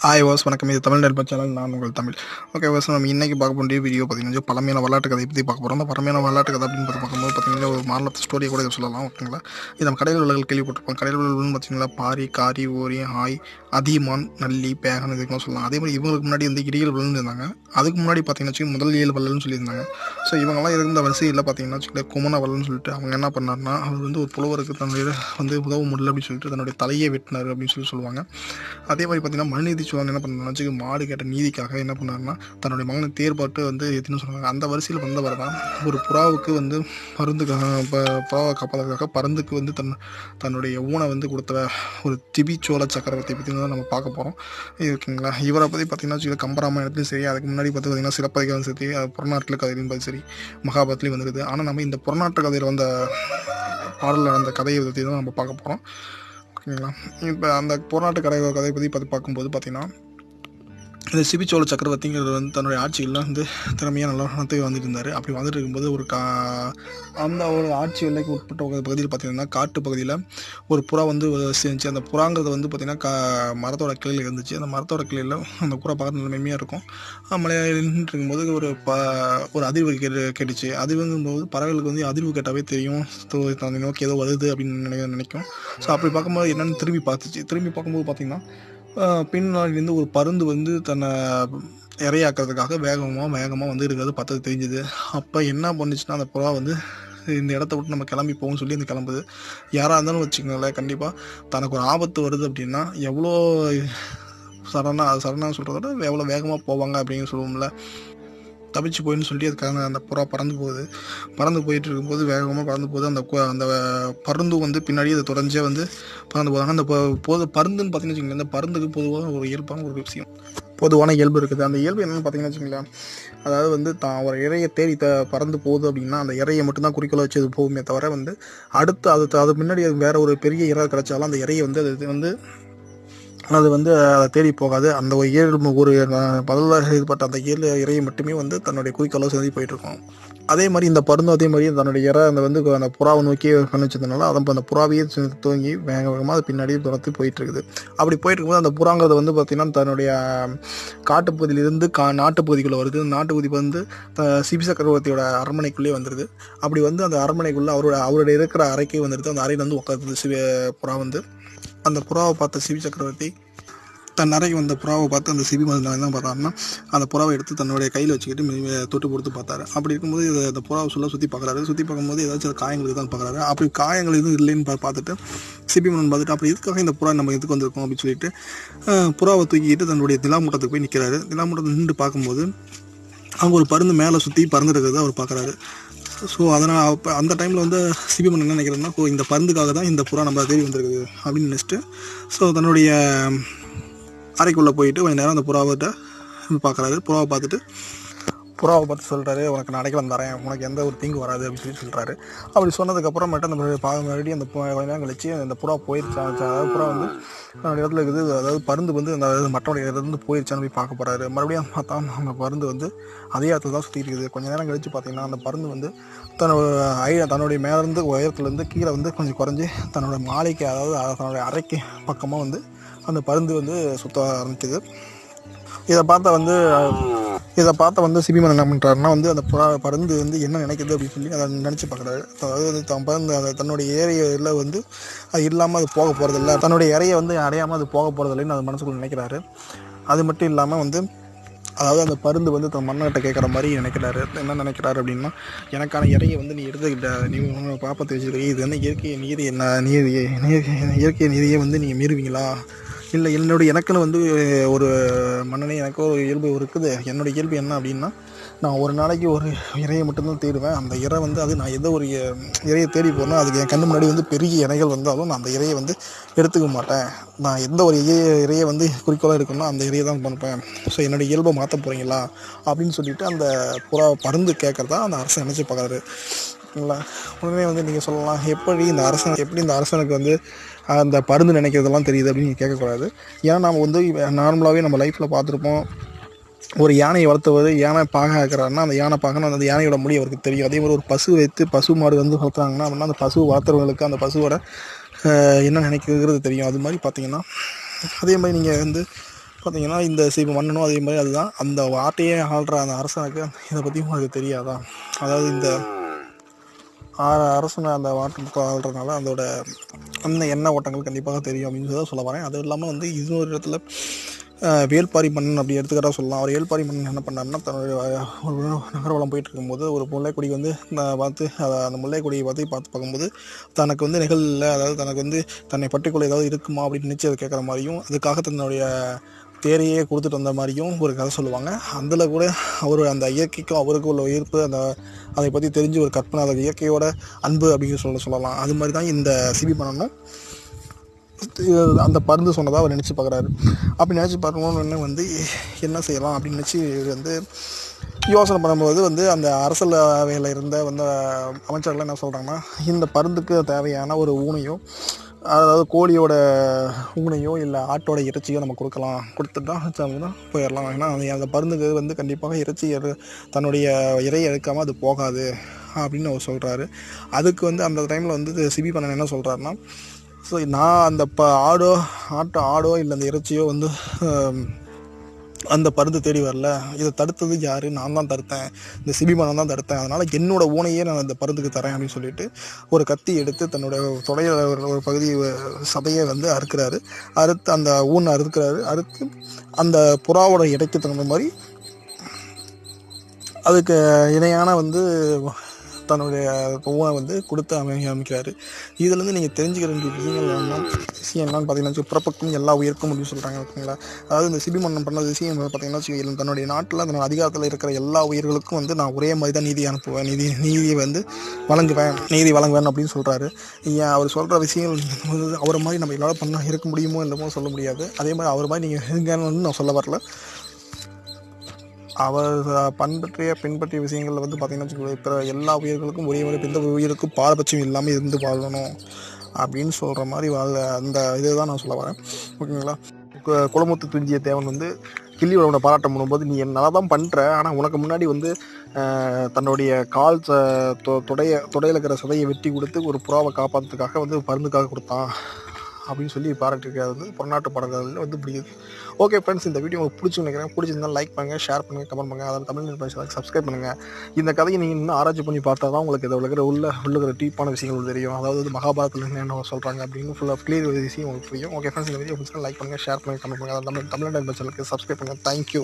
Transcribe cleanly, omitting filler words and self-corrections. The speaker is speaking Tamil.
ஹாய் வாஸ் வணக்கம். இது தமிழ் நெருப்பு சேனல். நான் உங்கள் தமிழ். ஓகே வாஸ், நம்ம இன்றைக்கி பார்க்க வேண்டிய வீடியோ பார்த்தீங்கன்னா பழமையான வரலாற்று கதை பற்றி பார்க்க போகிறோம். அந்த பழமையான வரலாற்று கதை அப்படின்னு பார்க்கும்போது பார்த்தீங்கன்னா ஒரு மாநிலத்து ஸ்டோரியை கூட இதை சொல்லலாம். ஓகேங்களா, இது நம்ம கடையில் உள்ளவர்கள் கேள்விப்பட்டிருப்போம். கடையில் உள்ளவர்கள்னு பார்த்தீங்கன்னா பாரி, காரி, ஓரி, ஆய், அதிமான், நல்லி, பேகன் இதுக்கெல்லாம் சொல்லலாம். அதே மாதிரி இவங்களுக்கு முன்னாடி வந்து இடிகள் வல்லன்னு இருந்தாங்க. அதுக்கு முன்னாடி பார்த்தீங்கன்னா வச்சுக்கோங்க முதல் 7 வல்லன்னு சொல்லியிருந்தாங்க. ஸோ இவங்கெல்லாம் இருந்த வரிசையில் பார்த்தீங்கன்னா வச்சுக்கோங்க குமண வல்லன்னு சொல்லிட்டு அவங்க என்ன பண்ணார்னா, அவர் வந்து ஒரு புலவருக்கு தன்னுடைய வந்து உதவ முடியல அப்படின்னு சொல்லிட்டு தன்னுடைய தலையை வெட்டினார் அப்படின்னு சொல்லுவாங்க. அதே மாதிரி பார்த்தீங்கன்னா மனுநீதி சோழன் என்ன பண்ணாருன்னா மாடு கேட்ட நீதிக்காக என்ன பண்ணாருன்னா தன்னுடைய மகனை தேர்பாட்டு வந்து எதுன்னு சொன்னாங்க. அந்த வரிசையில் வந்தவர் தான் ஒரு புறாவுக்கு வந்து மருந்துக்காக புறாவை காப்பதற்காக பருந்துக்கு வந்து தன்னுடைய ஊனை வந்து கொடுத்த ஒரு திபிச்சோழ சக்கரவர்த்தி பற்றி தான் நம்ம பார்க்க போகிறோம். ஓகேங்களா, இவரை பற்றி பார்த்தீங்கன்னா கம்பராமாயணத்துலையும் சரி, அதுக்கு முன்னாடி பார்த்தீங்கன்னா சிலப்பதிகாரம் சரி, புறநாட்டில் கதையிலும் சரி, மகாபாரத்லையும் வந்துருது. ஆனால் நம்ம இந்த புறநாட்டு கதையில் வந்த பாடலில் அந்த கதையை பற்றி தான் நம்ம பார்க்க போகிறோம். ஓகேங்களா, இப்போ அந்த புறநாட்டு கதையை பற்றி பார்க்கும்போது பார்த்தீங்கன்னா இந்த சிபிச்சோழ சக்கரவர்த்திங்கிறது வந்து தன்னுடைய ஆட்சியெல்லாம் வந்து திறமையாக நல்லா நடத்தி வந்துட்டு இருந்தார். அப்படி வந்துட்டு இருக்கும்போது அந்த ஒரு ஆட்சி எல்லைக்கு உட்பட்ட பகுதியில் பார்த்திங்கன்னா காட்டு பகுதியில் ஒரு புறா வந்து செஞ்சு, அந்த புறாங்கிறது வந்து பார்த்திங்கன்னா மரத்தோட கிளையில் இருந்துச்சு. அந்த மரத்தோட கிளையில் அந்த புறா பார்க்க மென்மையாக இருக்கும். மலையாளின்னு இருக்கும்போது ஒரு அதிர்வு கேட்டுச்சு. அதிர்வுங்கும்போது பறவைகளுக்கு வந்து அதிர்வு கேட்டாவே தெரியும் தன்னை நோக்கி ஏதோ வருது அப்படின்னு நினைக்கும். ஸோ அப்படி பார்க்கும்போது என்னென்னு திரும்பி பார்க்கும்போது பார்த்திங்கன்னா பின்னாடிலேருந்து ஒரு பருந்து வந்து தன்னை இரையாக்கிறதுக்காக வேகமாக வந்து இருக்கிறது பார்த்தது தெரிஞ்சுது. அப்போ என்ன பண்ணுச்சுன்னா அந்த புறா வந்து இந்த இடத்த விட்டு நம்ம கிளம்பி போகும்னு சொல்லி அந்த கிளம்புது. யாராக இருந்தாலும் வச்சுக்கோங்களேன், கண்டிப்பாக தனக்கு ஒரு ஆபத்து வருது அப்படின்னா எவ்வளோ சடனாக சொல்கிறத விட எவ்வளோ வேகமாக போவாங்க அப்படின்னு சொல்லுவோம்ல. தப்பிச்சு போயின்னு சொல்லி அதுக்காக அந்த புறா பறந்து போயிட்டு இருக்கும்போது வேகமாக பறந்து போகுது. அந்த பருந்தும் வந்து பின்னாடியே அதை தொடர்ந்தே வந்து பறந்து போகிறாங்க. அந்த பருந்துன்னு பார்த்தீங்கன்னு வச்சுக்கோங்களேன், இந்த பருந்துக்கு பொதுவாக ஒரு இயல்பான ஒரு விஷயம், பொதுவான இயல்பு இருக்குது. அந்த இயல்பு என்னென்னு பார்த்தீங்கன்னு வச்சுக்கோங்களேன், அதாவது வந்து தான் ஒரு இறையை தேடி பறந்து போகுது அப்படின்னா அந்த இறையை மட்டும்தான் குறிக்கோளை வச்சு அது போகுமே தவிர வந்து அடுத்து அது முன்னாடி வேறு ஒரு பெரிய இறை கிடச்சாலும் அந்த இறையை வந்து அது வந்து அதை தேடி போகாது. அந்த ஒரு ஒரு பதிலாக ஏற்பட்ட அந்த இறையை மட்டுமே வந்து தன்னுடைய குறிக்கோளை செஞ்சு போயிட்டுருக்கோம். அதே மாதிரி இந்த பருந்தும் அதே மாதிரி தன்னுடைய அந்த புறாவை நோக்கி கணிச்சதுனால அந்த புறாவையே தூங்கி வேகமாக அது பின்னாடியே துரத்து போயிட்டுருக்குது. அப்படி போயிட்டுருக்கும்போது அந்த புறாங்கிறது வந்து பார்த்திங்கன்னா தன்னுடைய காட்டுப்பகுதியிலிருந்து நாட்டுப்பகுதிக்குள்ளே வருது. நாட்டுப்பகுதி வந்து சிபி சக்கரவர்த்தியோட அரண்மனைக்குள்ளேயே வந்துடுது. அப்படி வந்து அந்த அரண்மனைக்குள்ளே அவருடைய இருக்கிற அறைக்கே வந்துடுது. அந்த அறையில் வந்து உட்காருது புறா வந்து. அந்த புறாவை பார்த்த சிபி சக்கரவர்த்தி தன் அறைக்கு வந்த புறாவை பார்த்து அந்த சிபி மருந்து என்ன பார்த்தாருன்னா அந்த புறாவை எடுத்து தன்னுடைய கையில் வச்சுக்கிட்டு தொட்டு கொடுத்து பார்த்தாரு. அப்படி இருக்கும்போது அந்த புறாவை சுற்றி பார்க்கும்போது ஏதாச்சும் காயங்கள் தான் பார்க்குறாரு. அப்படி காயங்கள் எதுவும் இல்லைன்னு பார்த்துட்டு சிபி மன்னன் பார்த்துட்டு அப்படி இதுக்காக இந்த புறா நம்ம எதுக்கு வந்திருக்கோம் அப்படின்னு சொல்லிட்டு புறாவை தூக்கிக்கிட்டு தன்னுடைய நிலாமூட்டத்துக்கு போய் நிற்கிறாரு. நிலாமூட்டத்தை நின்று பார்க்கும்போது அவங்க ஒரு பருந்து மேலே சுற்றி பறந்துருக்கிறத அவர் பார்க்குறாரு. ஸோ அதனால் அப்போ அந்த டைமில் வந்து சிபி மன்னன் என்ன நினைக்கிறேன்னா, இந்த பருந்துக்காக தான் இந்த புறா நம்ம தேடி வந்திருக்குது அப்படின்னு நினச்சிட்டு ஸோ தன்னுடைய அறைக்குள்ளே போயிட்டு கொஞ்சம் நேரம் அந்த புறாவிட்ட பார்க்குறாரு. புறாவை பார்த்து சொல்கிறாரு, உனக்கு நான் அடைக்கலம் தரேன், உனக்கு எந்த ஒரு தீங்கு வராது அப்படின்னு சொல்லி சொல்கிறாரு. அப்படி சொன்னதுக்கப்புறமேட்டு அந்த மறுபடியும் அந்த கொஞ்ச நேரம் கழிச்சு அந்த புறா போயிடுச்சு. அதாவது புறா வந்து என்னோடய இடத்துல இருக்குது, அதாவது பருந்து வந்து அந்த மற்றவடைய இடத்துலேருந்து போயிடுச்சான்னு போய் பார்க்க போகிறாரு. மறுபடியும் பார்த்தா அந்த பருந்து வந்து அதே இடத்துல தான் சுற்றிட்டு இருக்குது. கொஞ்சம் நேரம் கழித்து பார்த்திங்கன்னா அந்த பருந்து வந்து தன்னுடைய மேலேருந்து உயரத்துலேருந்து கீழே வந்து கொஞ்சம் குறைஞ்சி தன்னோட மாலைக்கு, அதாவது தன்னுடைய அறைக்கு பக்கமாக வந்து அந்த பருந்து வந்து சுற்ற ஆரம்பிக்குது. இதை பார்த்த வந்து சிபி மன்னன் என்ன பண்ணுறாருன்னா வந்து அந்த பருந்து வந்து என்ன நினைக்குது அப்படின்னு சொல்லி அதை நினச்சி பார்க்குறாரு. அதாவது பருந்து அந்த தன்னுடைய ஏரியில் வந்து அது இல்லாமல் அது போக போகிறதில்ல, தன்னுடைய இறையை வந்து அடையாமல் அது போக போகிறதில்லைன்னு அது மனசுக்குள்ள நினைக்கிறாரு. அது மட்டும் இல்லாமல் வந்து அதாவது அந்த பருந்து வந்து தன் மன்னர்கிட்ட கேட்குற மாதிரி நினைக்கிறாரு. என்ன நினைக்கிறாரு அப்படின்னா, எனக்கான இறையை வந்து நீ எடுத்துக்கிட்ட, நீ பாப்பத்தை வச்சுருக்க, இது வந்து இயற்கை நீதி இயற்கை நீதியை வந்து நீங்கள் மீறுவீங்களா? இல்லை எனக்குன்னு வந்து ஒரு மன்னனே, எனக்கு ஒரு இயல்பு இருக்குது. என்னோடய இயல்பு என்ன அப்படின்னா, நான் ஒரு நாளைக்கு ஒரு இறையை மட்டும்தான் தேடுவேன். அந்த இறை வந்து அது நான் எதோ ஒரு இறையை தேடி போனால் அதுக்கு என் கண்ணு முன்னாடி வந்து பெரிய இறைகள் வந்தாலும் நான் அந்த இறையை வந்து எடுத்துக்க மாட்டேன். நான் எந்த ஒரு இறையை வந்து குறிக்கோளாக இருக்கணும்னா அந்த இறையை தான் பண்ணுவேன். ஸோ என்னோடய இயல்பை மாற்ற போகிறீங்களா அப்படின்னு சொல்லிட்டு அந்த பருந்து கேட்குறதா அந்த அரசன் நினச்சி பார்க்குறாரு. ஓகேங்களா, உடனே வந்து நீங்கள் சொல்லலாம், எப்படி இந்த அரசனுக்கு வந்து அந்த பருந்து நினைக்கிறதெல்லாம் தெரியுது அப்படின்னு நீங்கள் கேட்கக்கூடாது. ஏன்னா நம்ம வந்து நார்மலாகவே நம்ம லைஃப்பில் பார்த்துருப்போம், ஒரு யானையை வளர்த்தவர் யானை பாக ஆக்குறாருன்னா அந்த யானை பாகன்னு அந்த யானையோட மொழி அவருக்கு தெரியும். அதே மாதிரி ஒரு பசு மாடு வந்து வளர்த்துறாங்கன்னா அப்படின்னா அந்த பசு வளர்த்துறவங்களுக்கு அந்த பசுவோட என்ன நினைக்கிறது தெரியும். அது மாதிரி பார்த்தீங்கன்னா அதே மாதிரி நீங்கள் வந்து பார்த்தீங்கன்னா இந்த சிபி மன்னனும் அதே மாதிரி அதுதான். அந்த ஆட்டையே ஆள்ற அந்த அரசனுக்கு இதை பற்றி உங்களுக்கு தெரியாதா? அதாவது இந்த அரசனை அந்த வாட்டு ஆள்றதுனால அதோட அந்த எண்ணெய் ஓட்டங்கள் கண்டிப்பாக தெரியும் அப்படின்னு தான் சொல்ல வரேன். அதுவும் இல்லாமல் வந்து இன்னொரு இடத்துல வேல்பாரி மன்னன் அப்படி எடுத்துக்கிட்டா சொல்லலாம். அவர் வேல்பாரி மன்னன் என்ன பண்ணாருன்னா, தன்னுடைய ஒரு நகர்வலம் போயிட்டு இருக்கும்போது ஒரு முல்லைக்கொடி வந்து பார்த்து அந்த முல்லைக்கொடியை பார்த்து பார்க்கும்போது தனக்கு வந்து நிகழில், அதாவது தனக்கு வந்து தன்னை பற்றிக்கொள்ள ஏதாவது இருக்குமா அப்படின்னு நினச்சி அதை கேட்குற மாதிரியும், அதுக்காக தன்னுடைய தேரையே கொடுத்துட்டு வந்த மாதிரியும் ஒரு கதை சொல்லுவாங்க. அதில் கூட அவர் அந்த இயற்கைக்கும் அவருக்கும் உள்ள ஈர்ப்பு, அதை பற்றி தெரிஞ்சு ஒரு கற்பனை, அதை இயற்கையோட அன்பு அப்படின்னு சொல்லலாம். அது மாதிரி தான் இந்த சிபி மன்னனும் அந்த பருந்து சொன்னதாக அவர் நினச்சி பார்க்குறாரு. அப்படி நினச்சி பார்க்கணுன்னு வந்து என்ன செய்யலாம் அப்படின்னு நினச்சி வந்து யோசனை பண்ணும்போது வந்து அந்த அரசவையில் இருந்த வந்து அமைச்சர்கள் என்ன சொல்கிறாங்கன்னா, இந்த பருந்துக்கு தேவையான ஒரு ஊனையோ, அதாவது கோழியோட ஊனையோ இல்லை ஆட்டோட இறைச்சியோ நம்ம கொடுத்துட்டா போயிடலாம். ஏன்னா அந்த பருந்துக்கு வந்து கண்டிப்பாக இறைச்சி தன்னுடைய இறையை எடுக்காமல் அது போகாது அப்படின்னு அவர் சொல்கிறாரு. அதுக்கு வந்து அந்த டைமில் வந்து சிபி மன்னன் என்ன சொல்கிறாருன்னா, ஸோ நான் அந்த ஆடோ இல்லை அந்த இறைச்சியோ வந்து அந்த பருந்து தேடி வரல, இதை தடுத்தது யார்? நான் தான் தடுத்தேன், இந்த சிபி மன்னன் தான் தடுத்தேன், அதனால் என்னோட ஊனையே நான் அந்த பருந்துக்கு தரேன் அப்படின்னு சொல்லிட்டு ஒரு கத்தி எடுத்து தன்னுடைய தொடையில் ஒரு பகுதி சதையை வந்து அறுத்து அந்த ஊனை அறுத்து அந்த புறாவோட இடைக்கு தகுந்த மாதிரி அதுக்கு இணையான வந்து தன்னுடைய ஊனை வந்து கொடுத்து அமைக்கிறாரு. இதுலேருந்து நீங்கள் தெரிஞ்சுக்கிற வேண்டிய விஷயம் என்னன்னு பார்த்தீங்கன்னா, பிறப்புக்கும் எல்லா உயிருக்கும் அப்படின்னு சொல்கிறாங்க. ஓகேங்களா? அதாவது இந்த சிபி மன்னன் பண்ண விஷயம் பார்த்தீங்கன்னா, தன்னுடைய நாட்டில் தன்னோட அதிகாரத்தில் இருக்கிற எல்லா உயிர்களுக்கும் வந்து நான் ஒரே மாதிரி தான் நீதி அனுப்புவேன், நீதியை வந்து நீதி வழங்குவேன் அப்படின்னு சொல்கிறாரு. ஏன் அவர் சொல்கிற விஷயங்கள் அவரை மாதிரி நம்ம எல்லாம் இருக்க முடியுமோ இல்லமோ சொல்ல முடியாது. அதே மாதிரி அவர் மாதிரி நீங்கள் இருங்கன்னு நான் சொல்ல வரல. அவர் பின்பற்றிய விஷயங்களில் வந்து பார்த்திங்கன்னா, இப்போ எல்லா உயிர்களுக்கும் ஒரே மாதிரி, எந்த உயிருக்கும் பாரபட்சம் இல்லாமல் இருந்து வாழணும் அப்படின்னு சொல்கிற மாதிரி அந்த இதுதான் நான் சொல்ல வரேன். ஓகேங்களா? குளமுத்து துஞ்சிய தேவன் வந்து கிள்ளியோட பாராட்டம் பண்ணும்போது, நீ நல்லா தான் பண்ணுற, ஆனால் உனக்கு முன்னாடி வந்து தன்னுடைய கால் தொடையில் இருக்கிற சதையை வெட்டி கொடுத்து ஒரு புறாவை காப்பாற்றுறதுக்காக வந்து பருந்துக்காக கொடுத்தான் அப்படின்னு சொல்லி பாராட்டிருக்காது வந்து புறநாட்டு பாடல்களில் வந்து பிடிக்குது. ஓகே ஃப்ரெண்ட்ஸ், இந்த வீடியோ உங்களுக்கு நினைக்கிறேன். பிடிச்சிருந்தால் லைக் பண்ணுங்கள், ஷேர் பண்ணுங்கள், கமெண்ட் பண்ணுங்கள். அதாவது தமிழ் சப்ஸ்கிரைப் பண்ணுங்கள். இந்த கதையை நீங்கள் இன்னும் ஆராய்ச்சி பண்ணி பார்த்தா தான் உங்களுக்கு இதில் உள்ள டீப்பான விஷயங்கள் தெரியும். அதாவது மகாபாரதத்தில் என்ன சொல்கிறாங்க அப்படின்னு ஃபுல்லாக கிளியர் விஷயம் உங்களுக்கு புரியும். ஓகே ஃப்ரெண்ட்ஸ், இந்த வீடியோ லைக் பண்ணுங்கள், ஷேர் பண்ணுங்கள், கமெண்ட் பண்ணுங்கள். அதாவது தமிழ் சேனலுக்கு சப்ஸ்கிரைப் பண்ணுங்கள். தேங்க்யூ.